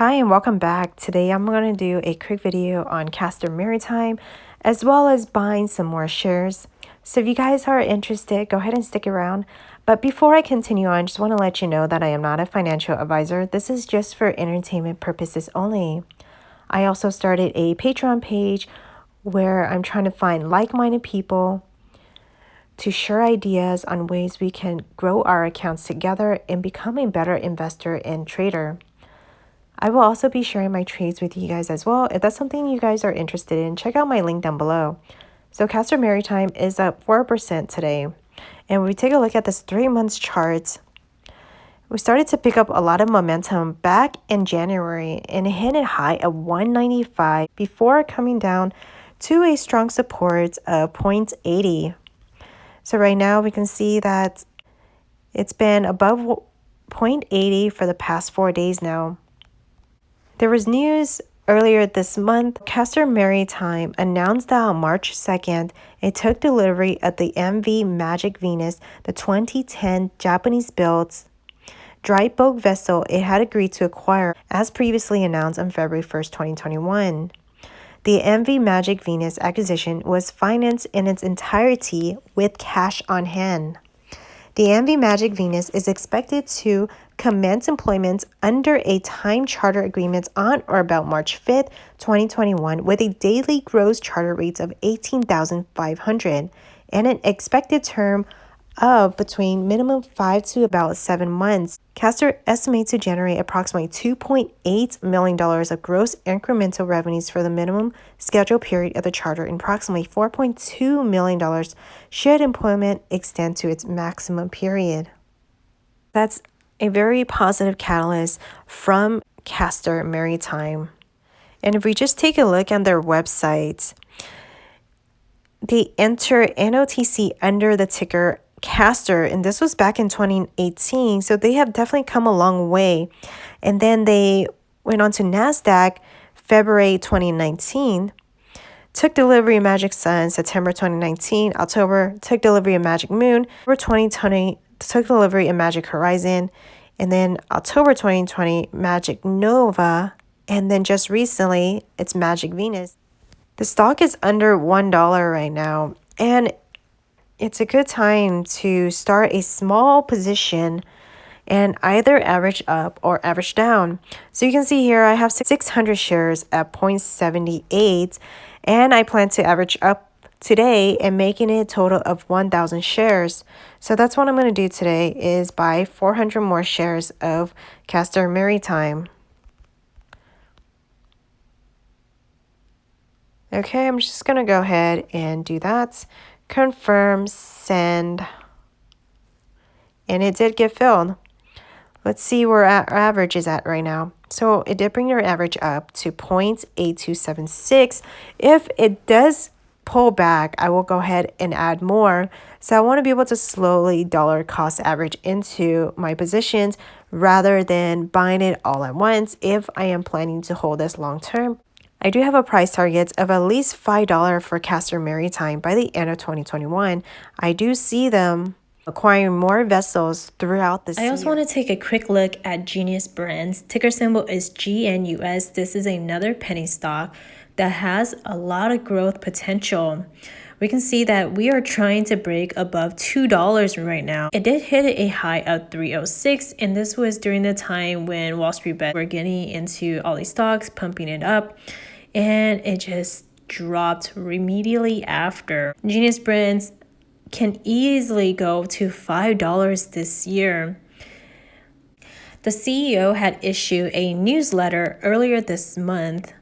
Hi and welcome back. Today I'm going to do a quick video on Castor Maritime as well as buying some more shares. So if you guys are interested, go ahead and stick around. But before I continue on, I just want to let you know that I am not a financial advisor. This is just for entertainment purposes only. I also started a Patreon page where I'm trying to find like-minded people to share ideas on ways we can grow our accounts together and become a better investor and trader. I will also be sharing my trades with you guys as well. If that's something you guys are interested in, check out my link down below. So Castor Maritime is up 4% today. And when we take a look at this 3 months chart, we started to pick up a lot of momentum back in January and it hit a high of 195 before coming down to a strong support of 0.80. So right now we can see that it's been above 0.80 for the past 4 days now. There was news earlier this month. Castor Maritime announced that on March 2nd, it took delivery of the MV Magic Venus, the 2010 Japanese-built dry bulk vessel it had agreed to acquire, as previously announced on February 1st, 2021. The MV Magic Venus acquisition was financed in its entirety with cash on hand. The MV Magic Venus is expected to commence employment under a time charter agreement on or about March 5th, 2021, with a daily gross charter rates of $18,500 and an expected term of between minimum 5 to about 7 months. Castor estimates to generate approximately $2.8 million of gross incremental revenues for the minimum scheduled period of the charter and approximately $4.2 million should employment extend to its maximum period. That's a very positive catalyst from Castor Maritime. And if we just take a look on their website, they enter NOTC under the ticker Castor, and this was back in 2018, so they have definitely come a long way. And then they went on to NASDAQ February 2019, took delivery of Magic Sun September 2019, October took delivery of Magic Moon, October 2020 took delivery of Magic Horizon, and then October 2020 Magic Nova, and then just recently it's Magic Venus. The stock is under $1 right now, and it's a good time to start a small position and either average up or average down. So you can see here I have 600 shares at 0.78, and I plan to average up today and making it a total of 1,000 shares. So that's what I'm going to do today, is buy 400 more shares of Castor Maritime. Okay, I'm just going to go ahead and do that. Confirm, send, and it did get filled. Let's see where our average is at right now. So it did bring your average up to 0.8276. If it does pull back, I will go ahead and add more. So I want to be able to slowly dollar cost average into my positions rather than buying it all at once if I am planning to hold this long term. I do have a price target of at least $5 for Castor Maritime by the end of 2021. I do see them acquiring more vessels throughout this year. I also want to take a quick look at GNUS brands. Ticker symbol is GNUS. This is another penny stock that has a lot of growth potential. We can see that we are trying to break above $2 right now. It did hit a high of 306, and this was during the time when Wall Street bets were getting into all these stocks, pumping it up, and it just dropped immediately after. GNUS brands can easily go to $5 this year. The CEO had issued a newsletter earlier this month,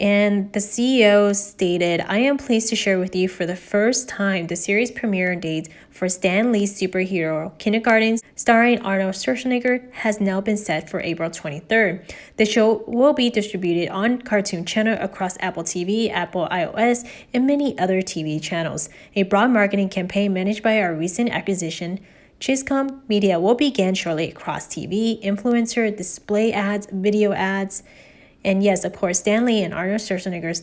and the CEO stated, "I am pleased to share with you for the first time the series premiere date for Stan Lee's superhero Kindergarten, starring Arnold Schwarzenegger, has now been set for April 23rd. The show will be distributed on Cartoon Channel across Apple TV, Apple iOS, and many other TV channels. A broad marketing campaign managed by our recent acquisition, Chiscom Media, will begin shortly across TV, influencer, display ads, video ads, and yes, of course, Stan Lee and Arnold Schwarzenegger's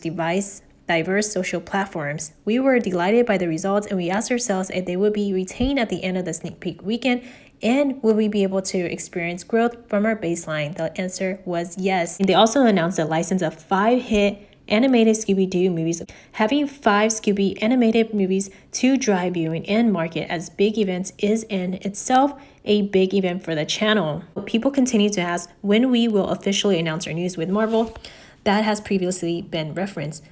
diverse social platforms. We were delighted by the results, and we asked ourselves if they would be retained at the end of the sneak peek weekend And will we be able to experience growth from our baseline? The answer was yes. And they also announced a license of 5 hit animated Scooby-Doo movies, having 5 Scooby animated movies to drive viewing and market as big events is in itself a big event for the channel. People continue to ask when we will officially announce our news with Marvel. That has previously been referenced.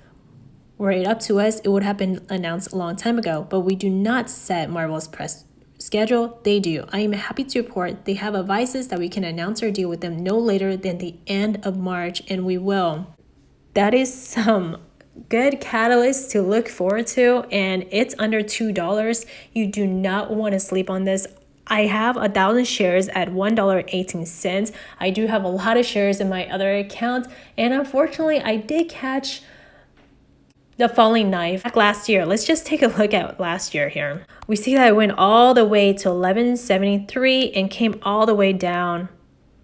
Were it up to us, it would have been announced a long time ago, but we do not set Marvel's press schedule. They do. I am happy to report they have advised us that we can announce our deal with them no later than the end of March, and we will. That is some good catalyst to look forward to, and it's under $2. You do not want to sleep on this. I have 1,000 shares at $1.18. I do have a lot of shares in my other account, and unfortunately I did catch the falling knife last year. Let's just take a look at last year here. We see that it went all the way to $11.73 and came all the way down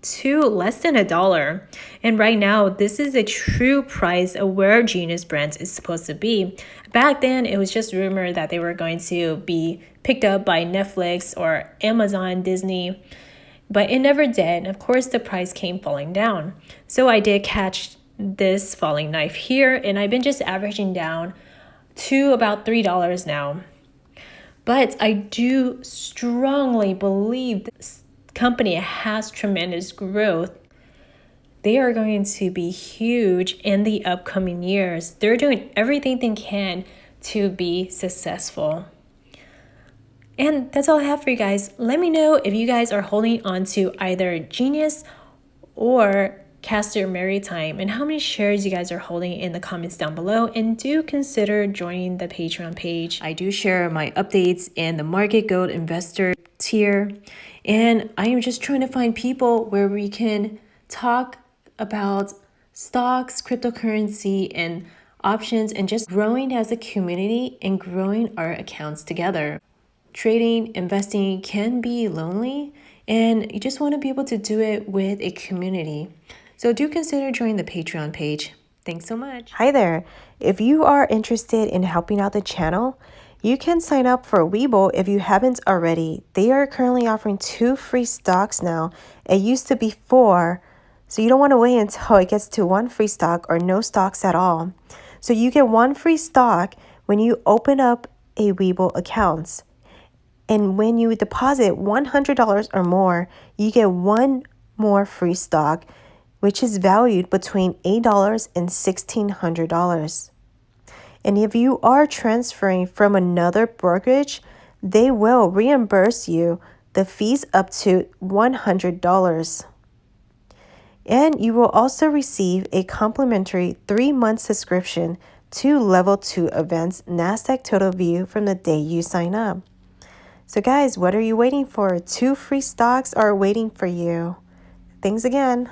to less than $1. And right now, this is a true price of where GNUS brands is supposed to be. Back then, it was just rumored that they were going to be picked up by Netflix or Amazon, Disney, but it never did. Of course, the price came falling down. So I did catch this falling knife here, and I've been just averaging down to about $3 now. But I do strongly believe this company has tremendous growth. They are going to be huge in the upcoming years. They're doing everything they can to be successful. And that's all I have for you guys. Let me know if you guys are holding on to either GNUS or Castor Maritime and how many shares you guys are holding in the comments down below, and do consider joining the Patreon page. I do share my updates in the Market Gold Investor tier, and I am just trying to find people where we can talk about stocks, cryptocurrency, and options, and just growing as a community and growing our accounts together. Trading, investing can be lonely, and you just want to be able to do it with a community. So do consider joining the Patreon page. Thanks so much. Hi there. If you are interested in helping out the channel, you can sign up for Weibo if you haven't already. They are currently offering 2 free stocks now. It used to be 4, so you don't want to wait until it gets to 1 free stock or no stocks at all. So you get 1 free stock when you open up a Weibo account. And when you deposit $100 or more, you get 1 more free stock, which is valued between $8 and $1,600. And if you are transferring from another brokerage, they will reimburse you the fees up to $100. And you will also receive a complimentary 3-month subscription to Level 2 Events NASDAQ Total View from the day you sign up. So guys, what are you waiting for? 2 free stocks are waiting for you. Thanks again.